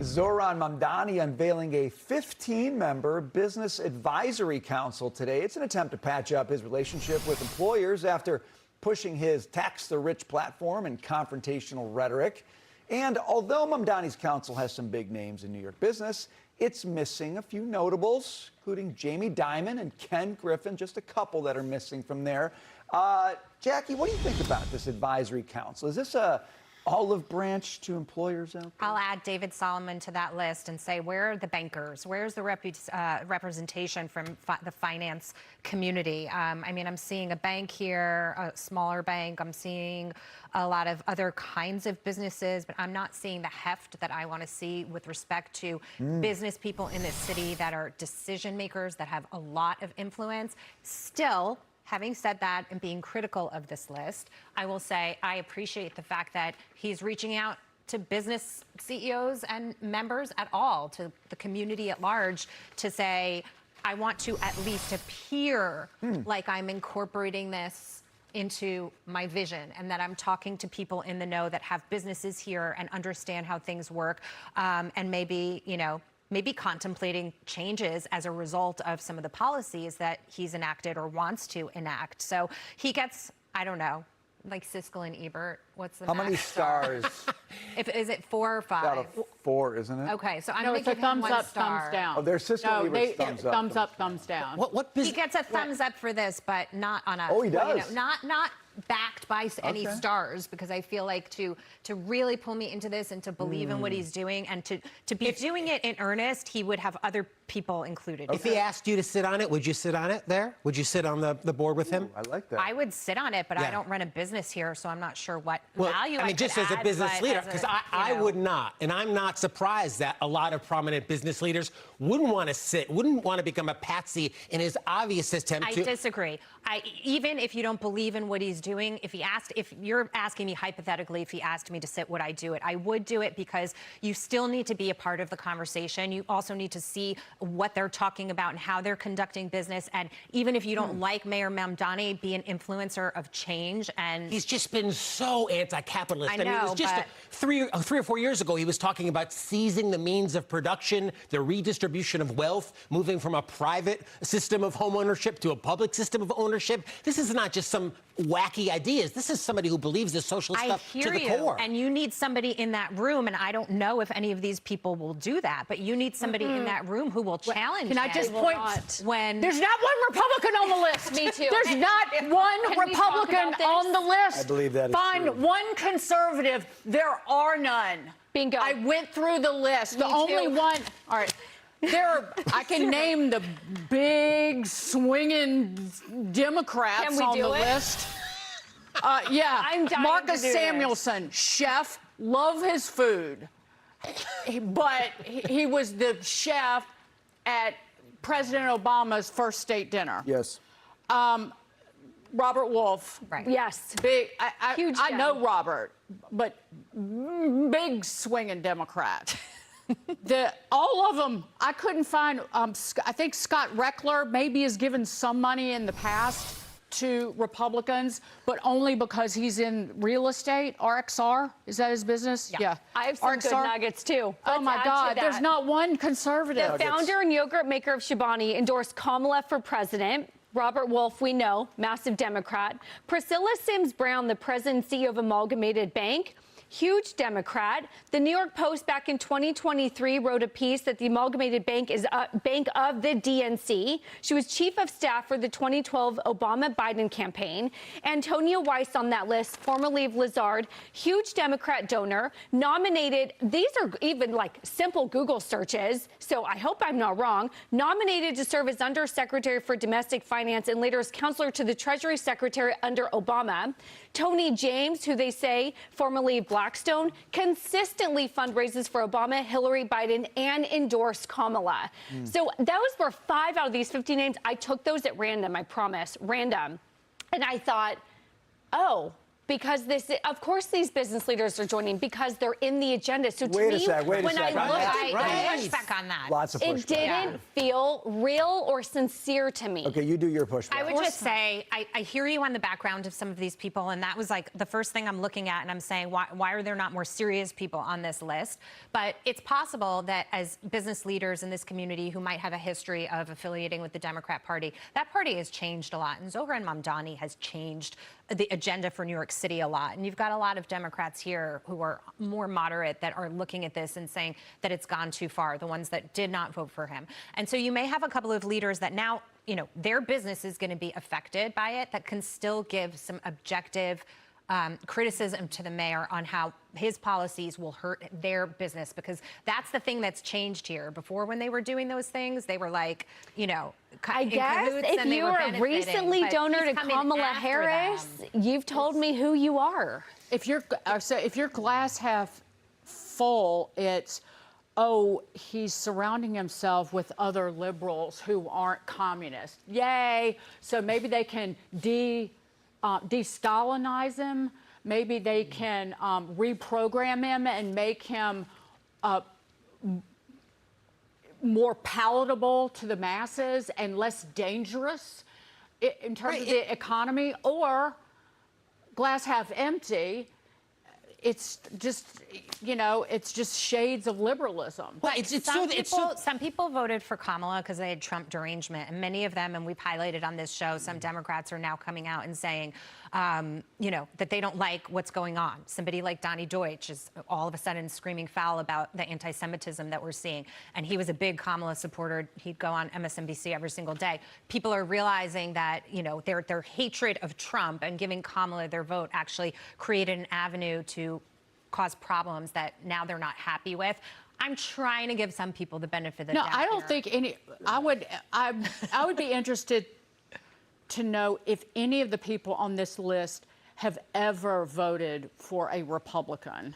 Zohran Mamdani unveiling a 15-member business advisory council today. It's an attempt to patch up his relationship with employers after pushing his tax the rich platform and confrontational rhetoric. And although Mamdani's council has some big names in New York business, it's missing a few notables, including Jamie Dimon and Ken Griffin, just a couple that are missing from there. Jackie, what do you think about this advisory council? Is this a olive branch to employers out there? I'll add David Solomon to that list and say, where are the bankers? Where's the representation from the finance community? I mean, I'm seeing a bank here, a smaller bank. I'm seeing a lot of other kinds of businesses, but I'm not seeing the heft that I want to see with respect to business people in this city that are decision makers, that have a lot of influence. Still, having said that and being critical of this list, I will say I appreciate the fact that he's reaching out to business CEOs and members at all, to the community at large, to say, I want to at least appear like I'm incorporating this into my vision and that I'm talking to people in the know that have businesses here and understand how things work, and maybe, you know, maybe contemplating changes as a result of some of the policies that he's enacted or wants to enact. So he gets, I don't know, like Siskel and Ebert. What's the How many stars? Is it 4 or 5? About a 4, isn't it? Okay, so I'm No, going it's to a give him thumbs 1 up, star. thumbs down. Oh, there's Siskel and Ebert's thumbs up. Thumbs up, thumbs down. He gets a thumbs up for this, but not on a. Oh, he does? You know, not backed by any stars, because I feel like to really pull me into this and to believe in what he's doing and to be doing it in earnest, he would have other people included. If he asked you to sit on it, would you sit on it there? Would you sit on the board with him? Ooh, I like that. I would sit on it, but I don't run a business here, so I'm not sure what Well, value I mean, just as a business leader, because I would not, and I'm not surprised that a lot of prominent business leaders wouldn't want to sit, wouldn't want to become a patsy in his obvious attempt to... I disagree. Even if you don't believe in what he's doing, if you're asking me hypothetically, if he asked me to sit, would I do it? I would do it, because you still need to be a part of the conversation. You also need to see what they're talking about and how they're conducting business. And even if you don't like Mayor Mamdani, be an influencer of change. And he's just been so anti-capitalist. I know, mean, it was just three or 4 years ago, he was talking about seizing the means of production, the redistribution of wealth, moving from a private system of home ownership to a public system of ownership. This is not just some wacky ideas. This is somebody who believes this social stuff to the core. And you need somebody in that room, and I don't know if any of these people will do that, but you need somebody in that room who will challenge Can I just point when there's not one Republican on the list. Me too. There's not one Republican on the list. I believe that is Find true. one conservative. There are none. Bingo. I went through the list. The only one. All right. I can name the big swinging Democrats on the list. Yeah, I'm dying Marcus to do Samuelson, chef, love his food, but he was the chef at President Obama's first state dinner. Yes. Robert Wolf. Right. Yes. Big. Huge I know gem. Robert, but big swinging Democrat. All of them, I couldn't find. I think Scott Reckler maybe has given some money in the past to Republicans, but only because he's in real estate. RXR, is that his business? Yeah. I have some good nuggets, too. Oh, my God. There's not one conservative. The founder and yogurt maker of Chobani endorsed Kamala for president. Robert Wolf, we know, massive Democrat. Priscilla Sims Brown, the president and CEO of Amalgamated Bank, huge Democrat. The New York Post back in 2023 wrote a piece that the Amalgamated Bank is a bank of the DNC. She was chief of staff for the 2012 Obama-Biden campaign. Antonia Weiss on that list, formerly of Lazard, huge Democrat donor, nominated, these are even like simple Google searches, so I hope I'm not wrong, nominated to serve as Undersecretary for Domestic Finance and later as counselor to the Treasury Secretary under Obama. Tony James, who they say formerly of Blackstone, consistently fundraises for Obama, Hillary, Biden, and endorsed Kamala. So those were 5 out of these 50 names. I took those at random, I promise, random. And I thought, oh, because of course, these business leaders are joining because they're in the agenda. So to Wait a me, sec, when I look, I push back on that. Lots of pushback. it didn't feel real or sincere to me. Okay, you do your pushback. I would just say, I hear you on the background of some of these people, and that was like the first thing I'm looking at, and I'm saying, why are there not more serious people on this list? But it's possible that as business leaders in this community who might have a history of affiliating with the Democrat Party, that party has changed a lot, and Zohran Mamdani has changed the agenda for New York City a lot. And you've got a lot of Democrats here who are more moderate that are looking at this and saying that it's gone too far, the ones that did not vote for him. And so you may have a couple of leaders that now, you know, their business is going to be affected by it, that can still give some objective criticism to the mayor on how his policies will hurt their business, because that's the thing that's changed here. Before, when they were doing those things, they were like, you know, I guess if you were a recently donor to Kamala Harris, you've told me who you are. If your glass half full, it's, oh, he's surrounding himself with other liberals who aren't communists. Yay! So maybe they can de-Stalinize him. Maybe they can reprogram him and make him more palatable to the masses and less dangerous in terms of the economy. Or glass half empty, it's just, you know, it's just shades of liberalism. Well, some people voted for Kamala because they had Trump derangement, and many of them, and we've highlighted on this show, some Democrats are now coming out and saying, you know, that they don't like what's going on. Somebody like Donnie Deutsch is all of a sudden screaming foul about the anti-Semitism that we're seeing, and he was a big Kamala supporter. He'd go on MSNBC every single day. People are realizing that, you know, their hatred of Trump and giving Kamala their vote actually created an avenue to cause problems that now they're not happy with. I'm trying to give some people the benefit of the doubt. No, I don't think any. I would be interested to know if any of the people on this list have ever voted for a Republican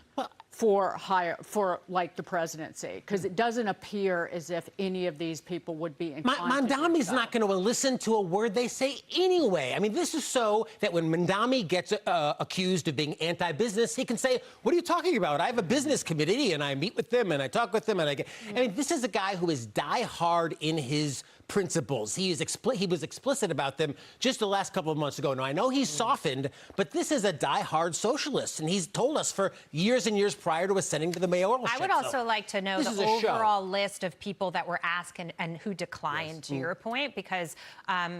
for like the presidency, because it doesn't appear as if any of these people would be inclined. Mamdani's not going to listen to a word they say anyway. I mean, this is so that when Mamdani gets accused of being anti-business, he can say, "What are you talking about? I have a business committee, and I meet with them, and I talk with them, and I mean, this is a guy who is die-hard in his principles. He was explicit about them just the last couple of months ago. Now, I know he's softened, but this is a die-hard socialist, and he's told us for years and years prior to ascending to the mayoralship. I would also like to know the overall list of people that were asked and who declined, to your point, because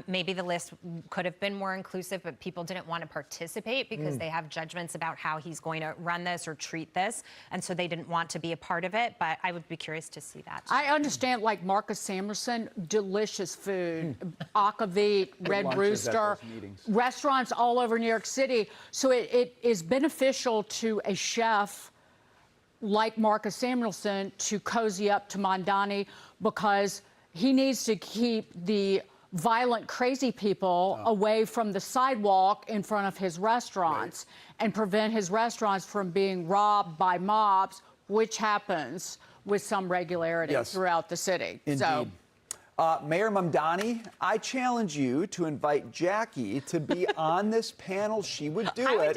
maybe the list could have been more inclusive, but people didn't want to participate because they have judgments about how he's going to run this or treat this, and so they didn't want to be a part of it. But I would be curious to see that, too. I understand, like Marcus Samuelson, delicious food, Akavit, Red Rooster, restaurants all over New York City. So it is beneficial to a chef like Marcus Samuelson to cozy up to Mamdani, because he needs to keep the violent, crazy people away from the sidewalk in front of his restaurants and prevent his restaurants from being robbed by mobs, which happens with some regularity throughout the city. Indeed. So, Mayor Mamdani, I challenge you to invite Jackie to be on this panel. She would do it.